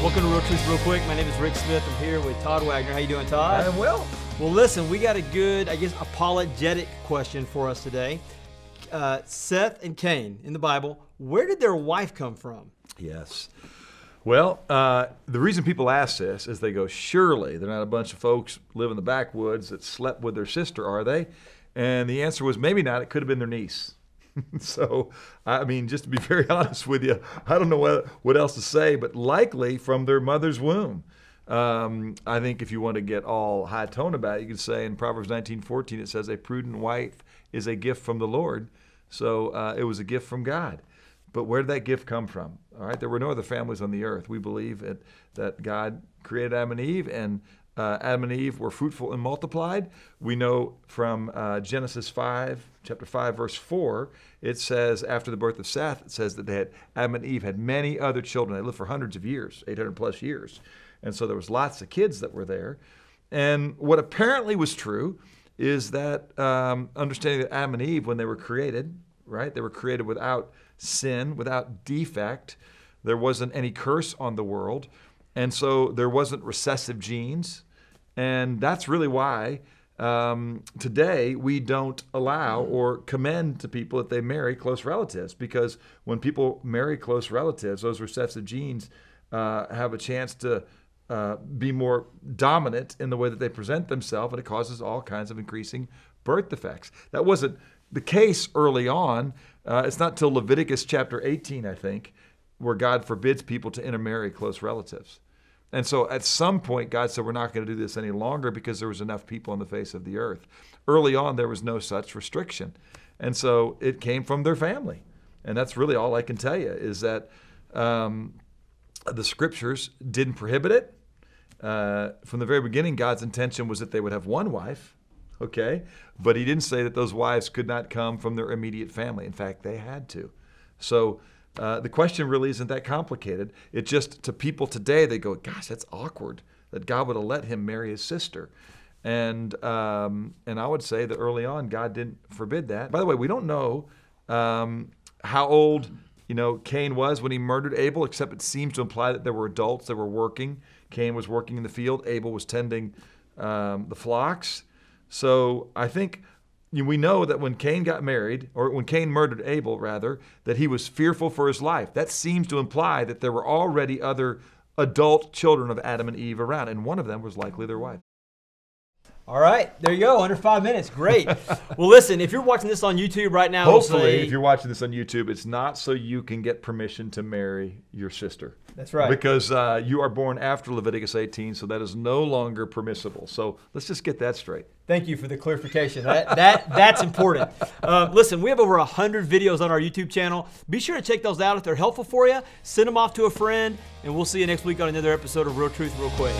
Welcome to Real Truth Real Quick. My name is Rick Smith. I'm here with Todd Wagner. How you doing, Todd? I am well. Well, listen, we got a good, apologetic question for us today. Seth and Cain in the Bible, where did their wife come from? Yes. Well, the reason people ask this is they go, surely they're not a bunch of folks live in the backwoods that slept with their sister, are they? And the answer was maybe not. It could have been their niece. So, I mean, just to be very honest with you, I don't know what else to say, but likely from their mother's womb. I think if you want to get all high tone about it, you could say in Proverbs 19:14, it says, a prudent wife is a gift from the Lord. So it was a gift from God. But where did that gift come from? All right, there were no other families on the earth. We believe that God created Adam and Eve, and Adam and Eve were fruitful and multiplied. We know from Genesis 5, chapter 5, verse 4, it says after the birth of Seth, it says that Adam and Eve had many other children. They lived for hundreds of years, 800 plus years. And so there was lots of kids that were there. And what apparently was true is that understanding that Adam and Eve, when they were created, right, they were created without sin, without defect. There wasn't any curse on the world. And so there wasn't recessive genes. And that's really why today we don't allow or commend to people that they marry close relatives, because when people marry close relatives, those recessive genes have a chance to be more dominant in the way that they present themselves, and it causes all kinds of increasing birth defects. That wasn't the case early on. It's not till Leviticus chapter 18, I think, where God forbids people to intermarry close relatives. And so at some point, God said, we're not going to do this any longer because there was enough people on the face of the earth. Early on, there was no such restriction. And so it came from their family. And that's really all I can tell you, is that the scriptures didn't prohibit it. From the very beginning, God's intention was that they would have one wife, okay? But he didn't say that those wives could not come from their immediate family. In fact, they had to. So the question really isn't that complicated. It just, to people today, they go, gosh, that's awkward that God would have let him marry his sister. And I would say that early on, God didn't forbid that. By the way, we don't know how old Cain was when he murdered Abel, except it seems to imply that there were adults that were working. Cain was working in the field. Abel was tending the flocks. So I think we know that when Cain got married, or when Cain murdered Abel, rather, that he was fearful for his life. That seems to imply that there were already other adult children of Adam and Eve around, and one of them was likely their wife. All right, there you go, under 5 minutes. Great. Well, listen, if you're watching this on YouTube right now, hopefully, if you're watching this on YouTube, it's not so you can get permission to marry your sister. That's right. Because you are born after Leviticus 18, so that is no longer permissible. So let's just get that straight. Thank you for the clarification. That's important. Listen, we have over 100 videos on our YouTube channel. Be sure to check those out if they're helpful for you. Send them off to a friend, and we'll see you next week on another episode of Real Truth Real Quick.